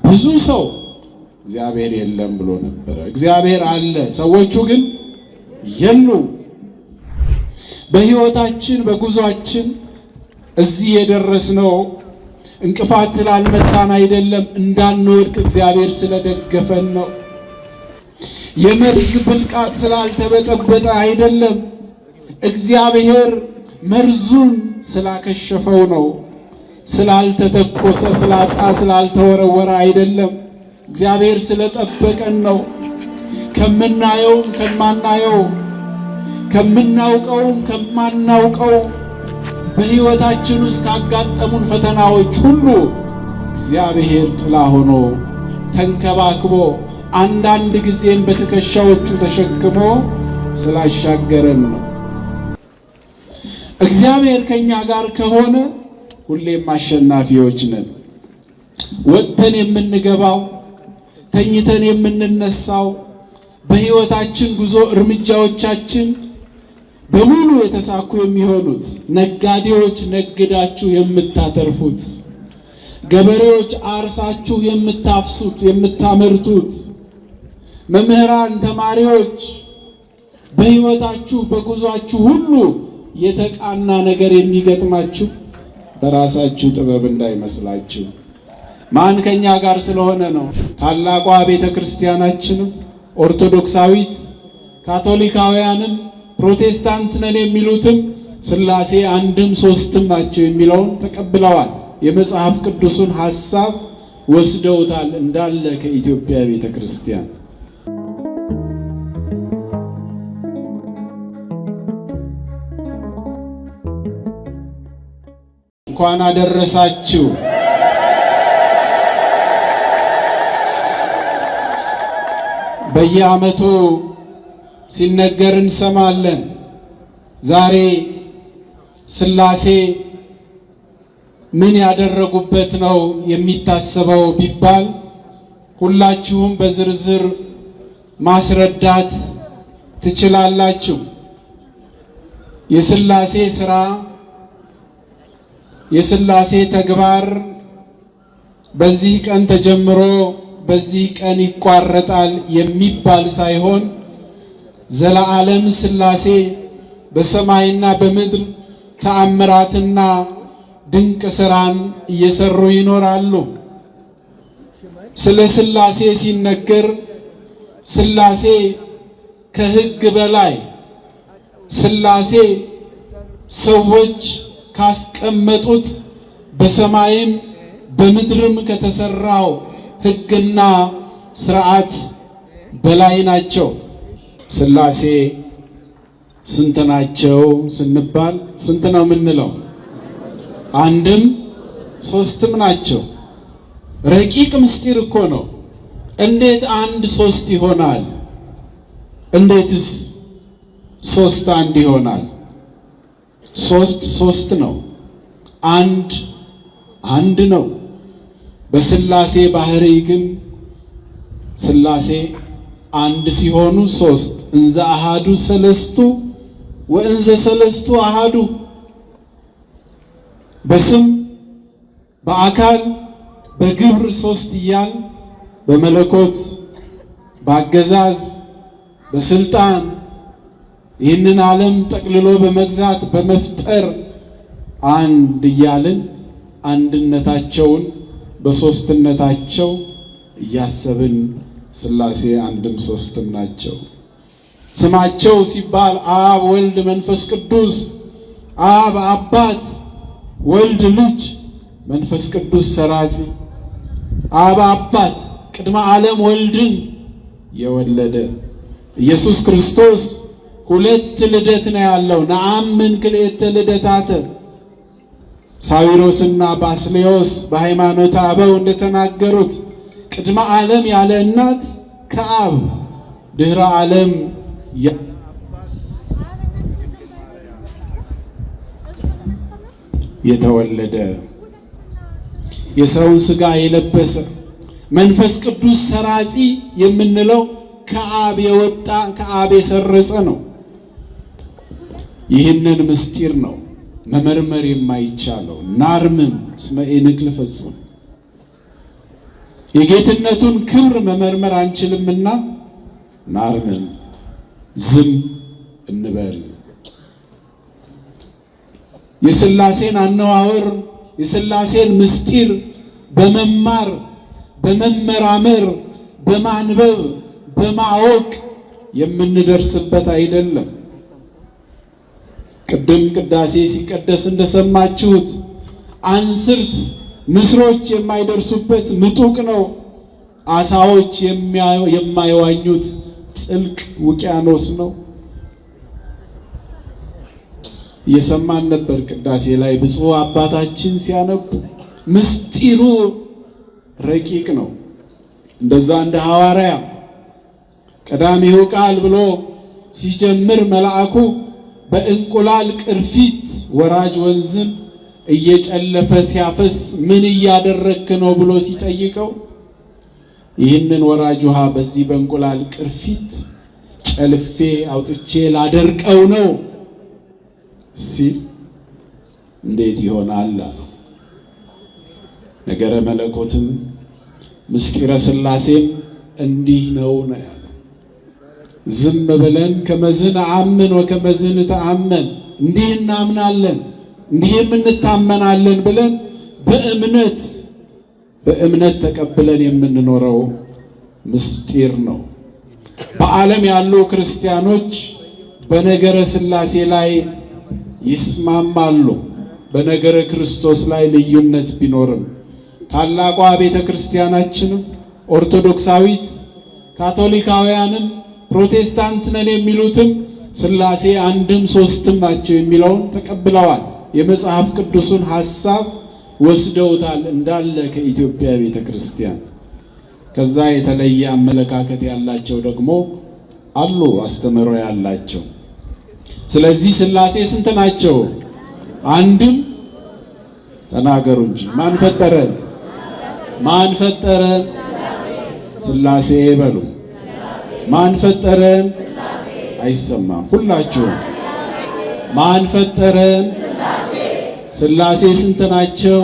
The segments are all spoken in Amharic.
ብዙ ሰው እግዚአብሔር የለም ብሎ ነበር። እግዚአብሔር አለ፣ ሰዎቹ ግን የሉም። በሕይወታችን በጉዟችን እዚህ የደረስነው እንቅፋት ስላልመታን አይደለም፣ እንዳንወድቅ እግዚአብሔር ስለደገፈን ነው። የመርዝ ብልቃጥ ስላልተበጠበጠ አይደለም፣ እግዚአብሔር መርዙን ስላከሸፈው ነው። ስላልተተኮሰ ፍላጻ ስላልተወረወረ አይደለም፣ እግዚአብሔር ስለጠበቀን ነው። ከምናየውም ከማናየው፣ ከምናውቀውም ከማናውቀው በሕይወታችን ውስጥ ካጋጠሙን ፈተናዎች ሁሉ እግዚአብሔር ጥላ ሆኖ ተንከባክቦ አንዳንድ ጊዜም በትከሻዎቹ ተሸክሞ ስላሻገረን ነው። እግዚአብሔር ከኛ ጋር ከሆነ ሁሌም አሸናፊዎች ነን። ወጥተን የምንገባው፣ ተኝተን የምንነሳው፣ በሕይወታችን ጉዞ እርምጃዎቻችን በሙሉ የተሳኩ የሚሆኑት፣ ነጋዴዎች ነግዳችሁ የምታተርፉት፣ ገበሬዎች አርሳችሁ የምታፍሱት የምታመርቱት፣ መምህራን ተማሪዎች በሕይወታችሁ በጉዟችሁ ሁሉ የተቃና ነገር የሚገጥማችሁ በራሳችሁ ጥበብ እንዳይመስላችሁ። ማን ከኛ ጋር ስለሆነ ነው። ታላቋ ቤተ ክርስቲያናችንም ኦርቶዶክሳዊት፣ ካቶሊካውያንም ፕሮቴስታንት ነን የሚሉትም ሥላሴ አንድም ሦስትም ናቸው የሚለውን ተቀብለዋል። የመጽሐፍ ቅዱሱን ሐሳብ ወስደውታል እንዳለ ከኢትዮጵያ ቤተ ክርስቲያን። እንኳን አደረሳችሁ። በየዓመቱ ሲነገር እንሰማለን። ዛሬ ሥላሴ ምን ያደረጉበት ነው የሚታሰበው ቢባል ሁላችሁም በዝርዝር ማስረዳት ትችላላችሁ። የሥላሴ ሥራ፣ የሥላሴ ተግባር በዚህ ቀን ተጀምሮ በዚህ ቀን ይቋረጣል የሚባል ሳይሆን ዘለዓለም ሥላሴ በሰማይና በምድር ተአምራትና ድንቅ ሥራን እየሰሩ ይኖራሉ። ስለ ሥላሴ ሲነገር ሥላሴ ከሕግ በላይ፣ ሥላሴ ሰዎች ካስቀመጡት በሰማይም በምድርም ከተሰራው ሕግና ሥርዓት በላይ ናቸው። ሥላሴ ስንት ናቸው ስንባል ስንት ነው የምንለው? አንድም ሦስትም ናቸው። ረቂቅ ምስጢር እኮ ነው። እንዴት አንድ ሦስት ይሆናል? እንዴትስ ሦስት አንድ ይሆናል? ሦስት ሦስት ነው፣ አንድ አንድ ነው። በሥላሴ ባህሪ ግን ሥላሴ አንድ ሲሆኑ ሦስት፣ እንዘ አሃዱ ሰለስቱ ወእንዘ ሰለስቱ አሃዱ። በስም በአካል በግብር ሦስት እያል በመለኮት በአገዛዝ በስልጣን ይህንን ዓለም ጠቅልሎ በመግዛት በመፍጠር አንድ እያልን አንድነታቸውን በሦስትነታቸው እያሰብን ሥላሴ አንድም ሦስትም ናቸው። ስማቸው ሲባል አብ ወልድ መንፈስ ቅዱስ፣ አብ አባት፣ ወልድ ልጅ፣ መንፈስ ቅዱስ ሰራጺ። አብ አባት ቅድመ ዓለም ወልድን የወለደ ኢየሱስ ክርስቶስ ሁለት ልደት ነው ያለው። ነአምን ክልኤተ ልደታተ ሳዊሮስና ባስሌዮስ በሃይማኖተ አበው እንደተናገሩት ቅድመ ዓለም ያለ እናት ከአብ ድህረ ዓለም የተወለደ የሰውን ሥጋ የለበሰ መንፈስ ቅዱስ ሰራጺ የምንለው ከአብ የወጣ ከአብ የሰረጸ ነው። ይህንን ምስጢር ነው መመርመር የማይቻለው። ናርምም እስመ ኢንክል ፈጽም የጌትነቱን ክብር መመርመር አንችልምና ናርምን ዝም እንበል። የሥላሴን አነዋወር የሥላሴን ምስጢር በመማር በመመራመር በማንበብ በማወቅ የምንደርስበት አይደለም። ቅድም ቅዳሴ ሲቀደስ እንደሰማችሁት አንስርት ንስሮች የማይደርሱበት ምጡቅ ነው። አሳዎች የማይዋኙት ጥልቅ ውቅያኖስ ነው። እየሰማን ነበር ቅዳሴ ላይ ብፁዕ አባታችን ሲያነቡ ምስጢሩ ረቂቅ ነው። እንደዛ እንደ ሐዋርያ ቀዳሚው ቃል ብሎ ሲጀምር መልአኩ በእንቁላል ቅርፊት ወራጅ ወንዝን እየጨለፈ ሲያፈስ ምን እያደረክ ነው ብሎ ሲጠይቀው ይህንን ወራጅ ውሃ በዚህ በእንቁላል ቅርፊት ጨልፌ አውጥቼ ላደርቀው ነው ሲል እንዴት ይሆናል አለው። ነገረ መለኮትም ምስጢረ ሥላሴም እንዲህ ነው ያለው። ዝም ብለን ከመዝን አምን ወከመዝን ተአመን እንዲህ እናምናለን እንዲህም እንታመናለን ብለን በእምነት ተቀብለን የምንኖረው ምስጢር ነው። በዓለም ያሉ ክርስቲያኖች በነገረ ሥላሴ ላይ ይስማማሉ። በነገረ ክርስቶስ ላይ ልዩነት ቢኖርም ታላቋ ቤተ ክርስቲያናችንም ኦርቶዶክሳዊት ካቶሊካውያንም ፕሮቴስታንት ነን የሚሉትም ሥላሴ አንድም ሦስትም ናቸው የሚለውን ተቀብለዋል። የመጽሐፍ ቅዱሱን ሐሳብ ወስደውታል እንዳለ ከኢትዮጵያ ቤተ ክርስቲያን። ከዛ የተለየ አመለካከት ያላቸው ደግሞ አሉ፣ አስተምህሮ ያላቸው። ስለዚህ ሥላሴ ስንት ናቸው? አንድም ተናገሩ እንጂ ማን ፈጠረን? ማን ፈጠረን? ሥላሴ በሉ። ማን ፈጠረን? አይሰማም። ሁላችሁም ማን ፈጠረን? ሥላሴ ስንት ናቸው?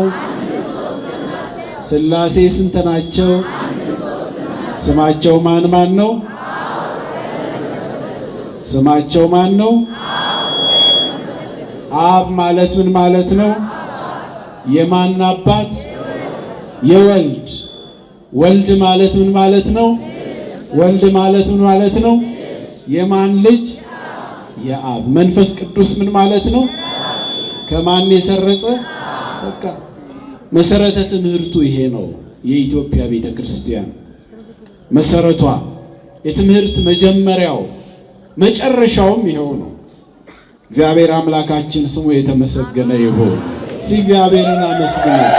ሥላሴ ስንት ናቸው? ስማቸው ማን ማን ነው? ስማቸው ማን ነው? አብ ማለት ምን ማለት ነው? የማን አባት? የወልድ። ወልድ ማለት ምን ማለት ነው? ወልድ ማለት ምን ማለት ነው? የማን ልጅ? የአብ። መንፈስ ቅዱስ ምን ማለት ነው? ከማን የሰረጸ? በቃ መሰረተ ትምህርቱ ይሄ ነው። የኢትዮጵያ ቤተ ክርስቲያን መሰረቷ፣ የትምህርት መጀመሪያው መጨረሻውም ይሄው ነው። እግዚአብሔር አምላካችን ስሙ የተመሰገነ ይሁን። እግዚአብሔርን አመስግኑት።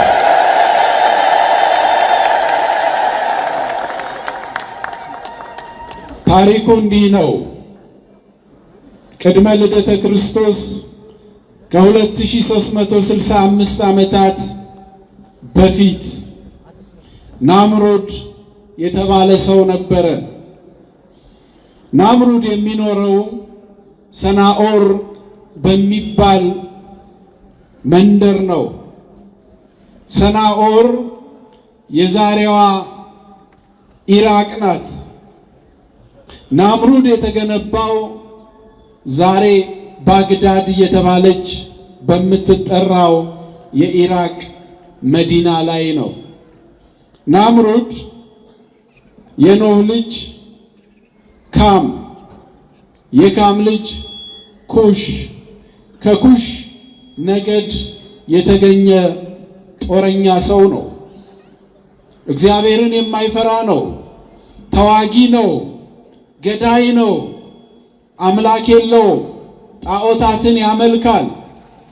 ታሪኩ እንዲህ ነው። ቅድመ ልደተ ክርስቶስ ከ2365 ዓመታት በፊት ናምሩድ የተባለ ሰው ነበረ። ናምሩድ የሚኖረው ሰናኦር በሚባል መንደር ነው። ሰናኦር የዛሬዋ ኢራቅ ናት። ናምሩድ የተገነባው ዛሬ ባግዳድ እየተባለች በምትጠራው የኢራቅ መዲና ላይ ነው። ናምሩድ የኖህ ልጅ ካም፣ የካም ልጅ ኩሽ፣ ከኩሽ ነገድ የተገኘ ጦረኛ ሰው ነው። እግዚአብሔርን የማይፈራ ነው። ተዋጊ ነው። ገዳይ ነው። አምላክ የለውም። ጣዖታትን ያመልካል።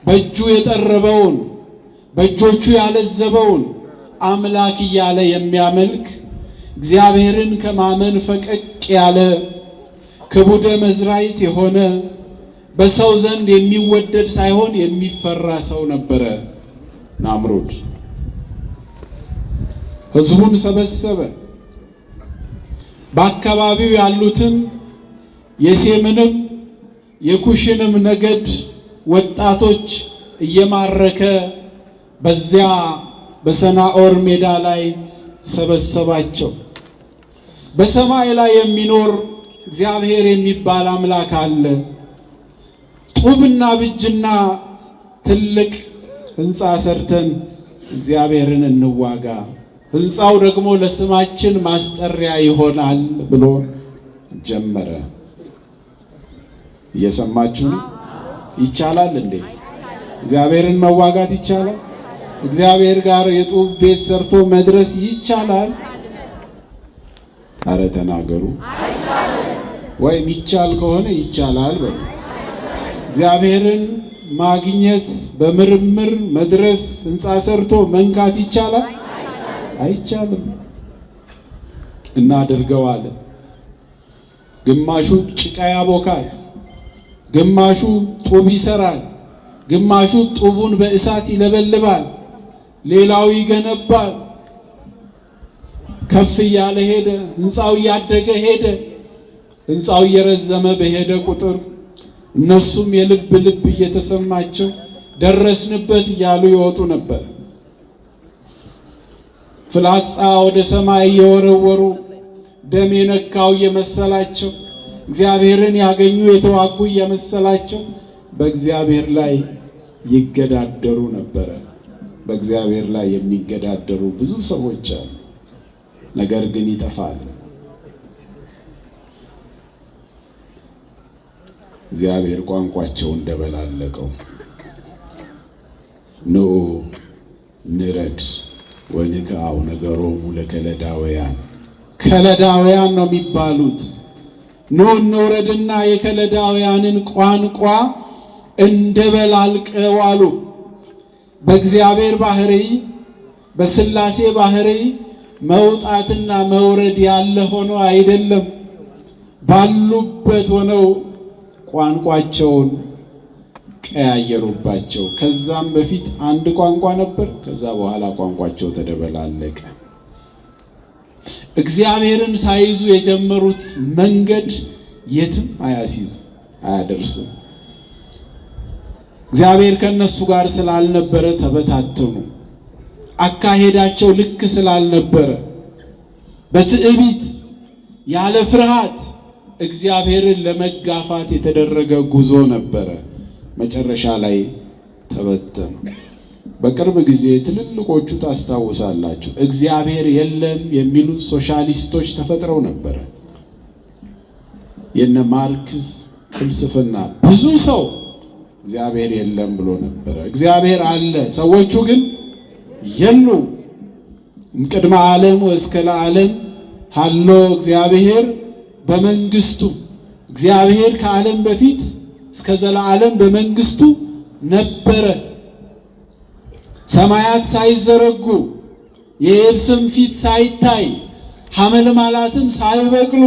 በእጁ የጠረበውን በእጆቹ ያለዘበውን አምላክ እያለ የሚያመልክ እግዚአብሔርን ከማመን ፈቀቅ ያለ ክቡደ መዝራይት የሆነ በሰው ዘንድ የሚወደድ ሳይሆን የሚፈራ ሰው ነበረ ናምሩድ። ሕዝቡን ሰበሰበ። በአካባቢው ያሉትን የሴምንም የኩሽንም ነገድ ወጣቶች እየማረከ በዚያ በሰናኦር ሜዳ ላይ ሰበሰባቸው። በሰማይ ላይ የሚኖር እግዚአብሔር የሚባል አምላክ አለ። ጡብና ብጅና ትልቅ ሕንፃ ሰርተን እግዚአብሔርን እንዋጋ፣ ሕንፃው ደግሞ ለስማችን ማስጠሪያ ይሆናል ብሎ ጀመረ። እየሰማችሁ ነው? ይቻላል እንዴ? እግዚአብሔርን መዋጋት ይቻላል? እግዚአብሔር ጋር የጡብ ቤት ሰርቶ መድረስ ይቻላል? አረ ተናገሩ። ወይም ይቻል ከሆነ ይቻላል በሉ። እግዚአብሔርን ማግኘት በምርምር መድረስ ሕንፃ ሰርቶ መንካት ይቻላል? አይቻልም። እናድርገው አለ። ግማሹ ጭቃ ያቦካል፣ ግማሹ ጡብ ይሰራል፣ ግማሹ ጡቡን በእሳት ይለበልባል፣ ሌላው ይገነባል። ከፍ እያለ ሄደ። ሕንፃው እያደገ ሄደ። ሕንፃው እየረዘመ በሄደ ቁጥር እነሱም የልብ ልብ እየተሰማቸው ደረስንበት እያሉ ይወጡ ነበር። ፍላጻ ወደ ሰማይ እየወረወሩ ደም የነካው እየመሰላቸው እግዚአብሔርን ያገኙ የተዋጉ እየመሰላቸው በእግዚአብሔር ላይ ይገዳደሩ ነበረ። በእግዚአብሔር ላይ የሚገዳደሩ ብዙ ሰዎች አሉ። ነገር ግን ይጠፋል። እግዚአብሔር ቋንቋቸውን ደበላለቀው። ኖ ንረድ ወንክአው ነገሮሙ ለከለዳውያን። ከለዳውያን ነው የሚባሉት። ኖ እንውረድና የከለዳውያንን ቋንቋ እንደበላልቀው አሉ። በእግዚአብሔር ባህሪ፣ በሥላሴ ባህሪ መውጣትና መውረድ ያለ ሆኖ አይደለም። ባሉበት ሆነው ቋንቋቸውን ቀያየሩባቸው። ከዛም በፊት አንድ ቋንቋ ነበር፣ ከዛ በኋላ ቋንቋቸው ተደበላለቀ። እግዚአብሔርን ሳይዙ የጀመሩት መንገድ የትም አያደርስም። እግዚአብሔር ከነሱ ጋር ስላልነበረ ተበታተኑ። አካሄዳቸው ልክ ስላልነበረ በትዕቢት ያለ ፍርሃት እግዚአብሔርን ለመጋፋት የተደረገ ጉዞ ነበረ። መጨረሻ ላይ ተበተኑ። በቅርብ ጊዜ ትልልቆቹ ታስታውሳላችሁ፣ እግዚአብሔር የለም የሚሉ ሶሻሊስቶች ተፈጥረው ነበረ። የነ ማርክስ ፍልስፍና ብዙ ሰው እግዚአብሔር የለም ብሎ ነበረ። እግዚአብሔር አለ፣ ሰዎቹ ግን የሉ። እምቅድመ ዓለም ወእስከ ለዓለም ሀሎ እግዚአብሔር በመንግስቱ። እግዚአብሔር ከዓለም በፊት እስከ ዘላለም በመንግስቱ ነበረ። ሰማያት ሳይዘረጉ የየብስም ፊት ሳይታይ ሐመልማላትም ሳይበቅሉ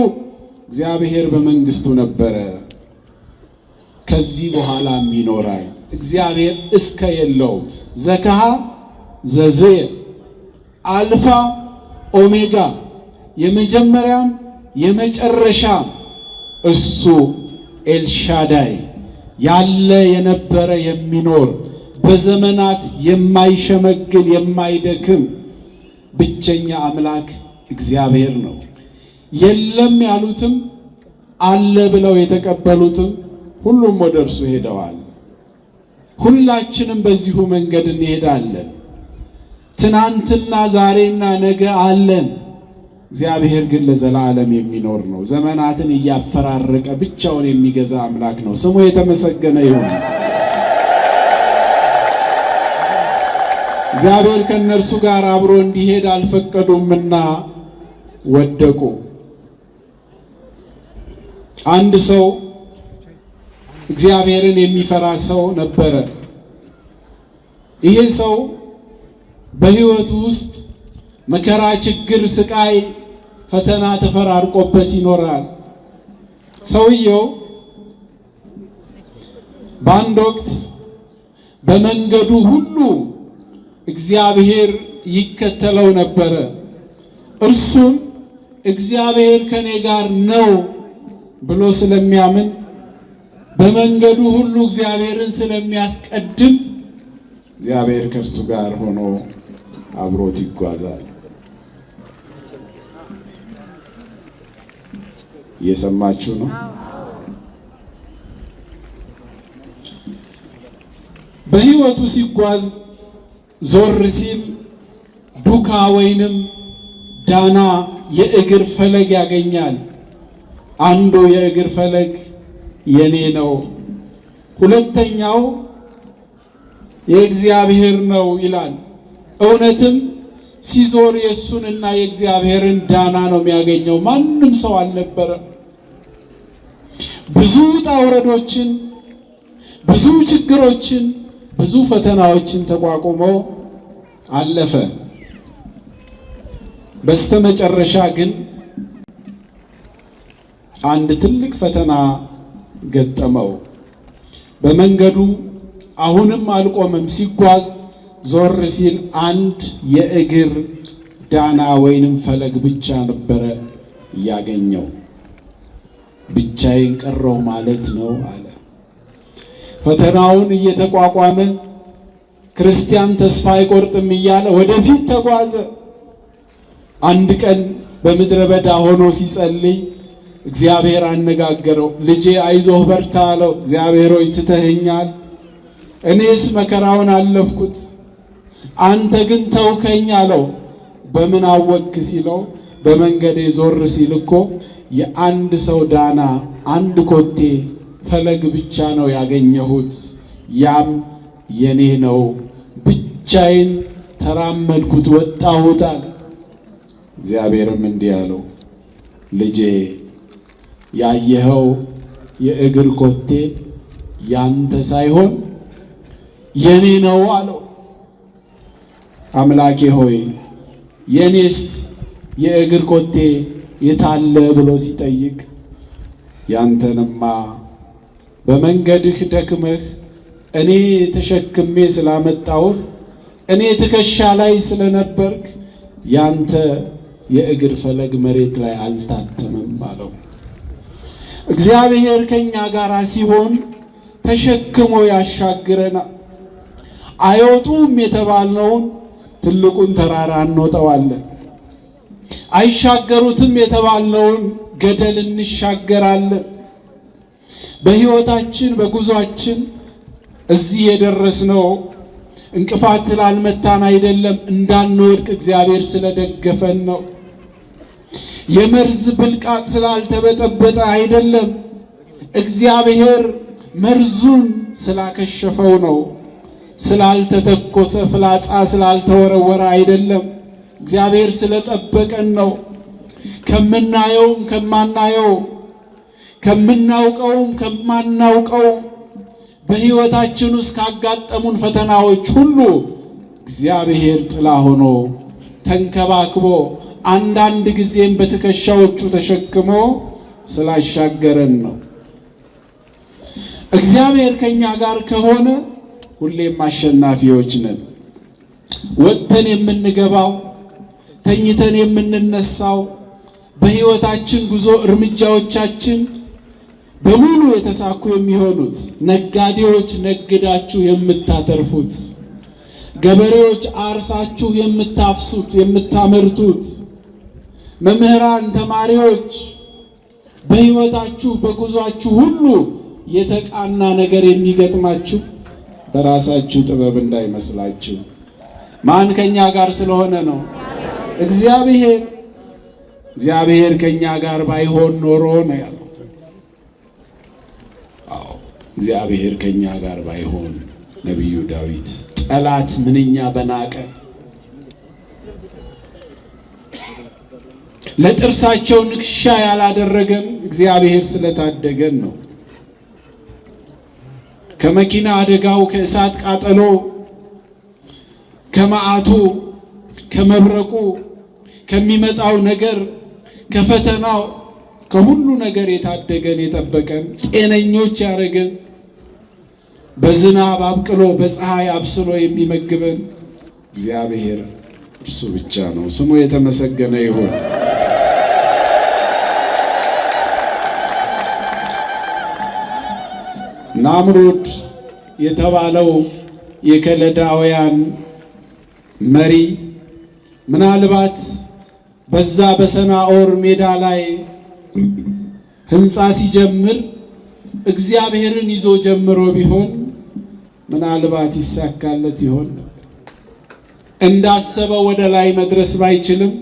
እግዚአብሔር በመንግስቱ ነበረ። ከዚህ በኋላም ይኖራል። እግዚአብሔር እስከ የለውም። ዘከሃ ዘዘየ አልፋ ኦሜጋ፣ የመጀመሪያም የመጨረሻም እሱ ኤልሻዳይ፣ ያለ የነበረ የሚኖር በዘመናት የማይሸመግል የማይደክም ብቸኛ አምላክ እግዚአብሔር ነው። የለም ያሉትም አለ ብለው የተቀበሉትም ሁሉም ወደ እርሱ ሄደዋል። ሁላችንም በዚሁ መንገድ እንሄዳለን። ትናንትና ዛሬና ነገ አለን። እግዚአብሔር ግን ለዘላለም የሚኖር ነው። ዘመናትን እያፈራረቀ ብቻውን የሚገዛ አምላክ ነው። ስሙ የተመሰገነ ይሁን። እግዚአብሔር ከእነርሱ ጋር አብሮ እንዲሄድ አልፈቀዱምና ወደቁ። አንድ ሰው እግዚአብሔርን የሚፈራ ሰው ነበረ። ይሄ ሰው በሕይወቱ ውስጥ መከራ፣ ችግር፣ ስቃይ፣ ፈተና ተፈራርቆበት ይኖራል። ሰውየው በአንድ ወቅት በመንገዱ ሁሉ እግዚአብሔር ይከተለው ነበረ። እርሱም እግዚአብሔር ከኔ ጋር ነው ብሎ ስለሚያምን በመንገዱ ሁሉ እግዚአብሔርን ስለሚያስቀድም እግዚአብሔር ከእርሱ ጋር ሆኖ አብሮት ይጓዛል። እየሰማችሁ ነው? በሕይወቱ ሲጓዝ ዞር ሲል ዱካ ወይንም ዳና የእግር ፈለግ ያገኛል። አንዱ የእግር ፈለግ የኔ ነው፣ ሁለተኛው የእግዚአብሔር ነው ይላል። እውነትም ሲዞር የእሱንና የእግዚአብሔርን ዳና ነው የሚያገኘው። ማንም ሰው አልነበረም። ብዙ ውጣ ውረዶችን፣ ብዙ ችግሮችን፣ ብዙ ፈተናዎችን ተቋቁሞ አለፈ። በስተመጨረሻ ግን አንድ ትልቅ ፈተና ገጠመው። በመንገዱ አሁንም አልቆመም። ሲጓዝ ዞር ሲል አንድ የእግር ዳና ወይንም ፈለግ ብቻ ነበረ ያገኘው። ብቻዬን ቀረው ማለት ነው አለ። ፈተናውን እየተቋቋመ ክርስቲያን ተስፋ አይቆርጥም እያለ ወደፊት ተጓዘ። አንድ ቀን በምድረ በዳ ሆኖ ሲጸልይ እግዚአብሔር አነጋገረው። ልጄ አይዞህ በርታ አለው። እግዚአብሔር ሆይ ትተኸኛል፣ እኔስ መከራውን አለፍኩት፣ አንተ ግን ተውከኝ አለው። በምን አወክ ሲለው በመንገዴ ዞር ሲል እኮ የአንድ ሰው ዳና አንድ ኮቴ ፈለግ ብቻ ነው ያገኘሁት፣ ያም የኔ ነው። ብቻዬን ተራመድኩት ወጣሁት አለ። እግዚአብሔርም እንዲህ አለው፣ ልጄ ያየኸው የእግር ኮቴ ያንተ ሳይሆን የኔ ነው አለው። አምላኬ ሆይ የኔስ የእግር ኮቴ የታለ ብሎ ሲጠይቅ ያንተንማ በመንገድህ ደክመህ እኔ ተሸክሜ ስላመጣሁህ እኔ ትከሻ ላይ ስለነበርክ ያንተ የእግር ፈለግ መሬት ላይ አልታተመም አለው። እግዚአብሔር ከኛ ጋር ሲሆን ተሸክሞ ያሻግረናል። አይወጡም የተባልነውን ትልቁን ተራራ እንወጣዋለን። አይሻገሩትም የተባልነውን ገደል እንሻገራለን። በሕይወታችን በጉዟችን እዚህ የደረስነው እንቅፋት ስላልመታን አይደለም፣ እንዳንወድቅ እግዚአብሔር ስለደገፈን ነው። የመርዝ ብልቃጥ ስላልተበጠበጠ አይደለም፣ እግዚአብሔር መርዙን ስላከሸፈው ነው። ስላልተተኮሰ ፍላጻ ስላልተወረወረ አይደለም፣ እግዚአብሔር ስለጠበቀን ነው። ከምናየውም ከማናየው፣ ከምናውቀውም ከማናውቀው በሕይወታችን ውስጥ ካጋጠሙን ፈተናዎች ሁሉ እግዚአብሔር ጥላ ሆኖ ተንከባክቦ አንዳንድ ጊዜም በትከሻዎቹ ተሸክሞ ስላሻገረን ነው። እግዚአብሔር ከኛ ጋር ከሆነ ሁሌም አሸናፊዎች ነን። ወጥተን የምንገባው ተኝተን የምንነሳው በሕይወታችን ጉዞ እርምጃዎቻችን በሙሉ የተሳኩ የሚሆኑት፣ ነጋዴዎች ነግዳችሁ የምታተርፉት፣ ገበሬዎች አርሳችሁ የምታፍሱት የምታመርቱት፣ መምህራን ተማሪዎች በሕይወታችሁ በጉዟችሁ ሁሉ የተቃና ነገር የሚገጥማችሁ በራሳችሁ ጥበብ እንዳይመስላችሁ። ማን ከኛ ጋር ስለሆነ ነው? እግዚአብሔር። እግዚአብሔር ከኛ ጋር ባይሆን ኖሮ ነው ያለው። አዎ እግዚአብሔር ከኛ ጋር ባይሆን ነቢዩ ዳዊት ጠላት ምንኛ በናቀ፣ ለጥርሳቸው ንክሻ ያላደረገን እግዚአብሔር ስለታደገን ነው። ከመኪና አደጋው፣ ከእሳት ቃጠሎ፣ ከመዓቱ፣ ከመብረቁ፣ ከሚመጣው ነገር፣ ከፈተናው፣ ከሁሉ ነገር የታደገን የጠበቀን፣ ጤነኞች ያደረገን፣ በዝናብ አብቅሎ በፀሐይ አብስሎ የሚመግበን እግዚአብሔር እርሱ ብቻ ነው። ስሙ የተመሰገነ ይሁን። ናምሩድ የተባለው የከለዳውያን መሪ ምናልባት በዛ በሰናኦር ሜዳ ላይ ሕንፃ ሲጀምር እግዚአብሔርን ይዞ ጀምሮ ቢሆን ምናልባት ይሳካለት ይሆን ነበር። እንዳሰበው ወደ ላይ መድረስ ባይችልም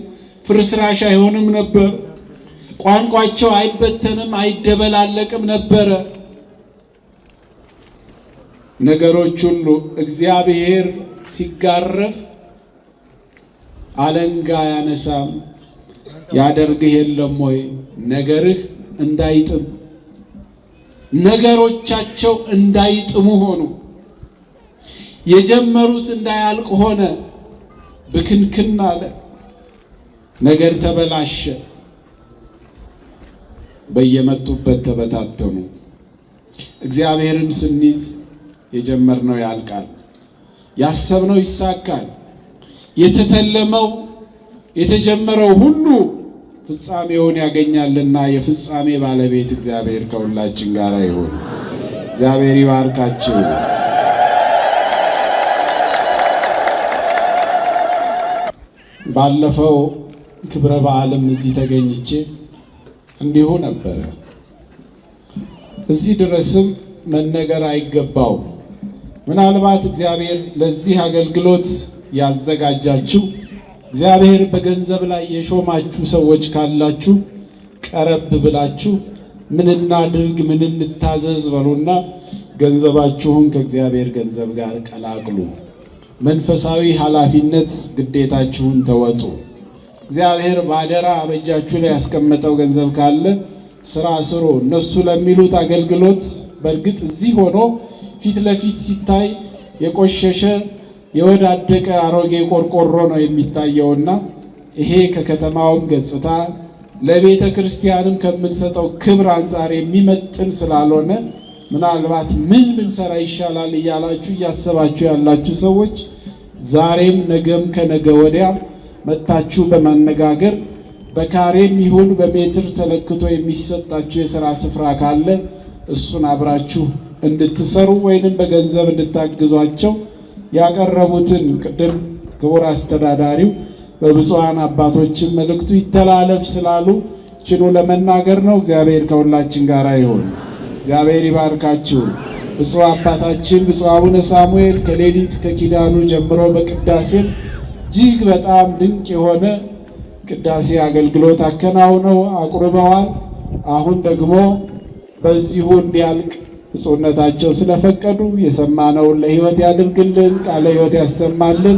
ፍርስራሽ አይሆንም ነበር። ቋንቋቸው አይበተንም፣ አይደበላለቅም ነበረ። ነገሮች ሁሉ እግዚአብሔር ሲጋረፍ አለንጋ ያነሳም ያደርግህ የለም ወይ? ነገርህ እንዳይጥም ነገሮቻቸው እንዳይጥሙ ሆኑ። የጀመሩት እንዳያልቅ ሆነ። ብክንክን አለ። ነገር ተበላሸ። በየመጡበት ተበታተኑ። እግዚአብሔርን ስንይዝ የጀመርነው ያልቃል፣ ያሰብነው ይሳካል። የተተለመው የተጀመረው ሁሉ ፍጻሜውን ያገኛልና የፍጻሜ ባለቤት እግዚአብሔር ከሁላችን ጋር ይሁን። እግዚአብሔር ይባርካችሁ። ባለፈው ክብረ በዓልም እዚህ ተገኝቼ እንዲሁ ነበረ። እዚህ ድረስም መነገር አይገባው። ምናልባት እግዚአብሔር ለዚህ አገልግሎት ያዘጋጃችሁ እግዚአብሔር በገንዘብ ላይ የሾማችሁ ሰዎች ካላችሁ ቀረብ ብላችሁ ምን እናድርግ ምን እንታዘዝ በሉና ገንዘባችሁን ከእግዚአብሔር ገንዘብ ጋር ቀላቅሉ። መንፈሳዊ ኃላፊነት ግዴታችሁን ተወጡ። እግዚአብሔር ባደራ በእጃችሁ ላይ ያስቀመጠው ገንዘብ ካለ ስራ ስሩ። እነሱ ለሚሉት አገልግሎት በእርግጥ እዚህ ሆኖ ፊት ለፊት ሲታይ የቆሸሸ የወዳደቀ አሮጌ ቆርቆሮ ነው የሚታየውና ይሄ ከከተማውም ገጽታ ለቤተ ክርስቲያንም ከምንሰጠው ክብር አንጻር የሚመጥን ስላልሆነ ምናልባት ምን ብንሰራ ይሻላል እያላችሁ እያሰባችሁ ያላችሁ ሰዎች ዛሬም ነገም ከነገ ወዲያም መጣችሁ በማነጋገር በካሬም ይሁን በሜትር ተለክቶ የሚሰጣችሁ የሥራ ስፍራ ካለ እሱን አብራችሁ እንድትሰሩ ወይንም በገንዘብ እንድታግዟቸው ያቀረቡትን ቅድም ክቡር አስተዳዳሪው በብፁዓን አባቶችን መልእክቱ ይተላለፍ ስላሉ ችኑ ለመናገር ነው። እግዚአብሔር ከሁላችን ጋር ይሁን። እግዚአብሔር ይባርካችሁ። ብፁዕ አባታችን ብፁዕ አቡነ ሳሙኤል ከሌሊት ከኪዳኑ ጀምሮ በቅዳሴ እጅግ በጣም ድንቅ የሆነ ቅዳሴ አገልግሎት አከናውነው አቁርበዋል። አሁን ደግሞ በዚሁ እንዲያልቅ ብፁዕነታቸው ስለፈቀዱ የሰማነውን ለሕይወት ያድርግልን፣ ቃለ ሕይወት ያሰማልን።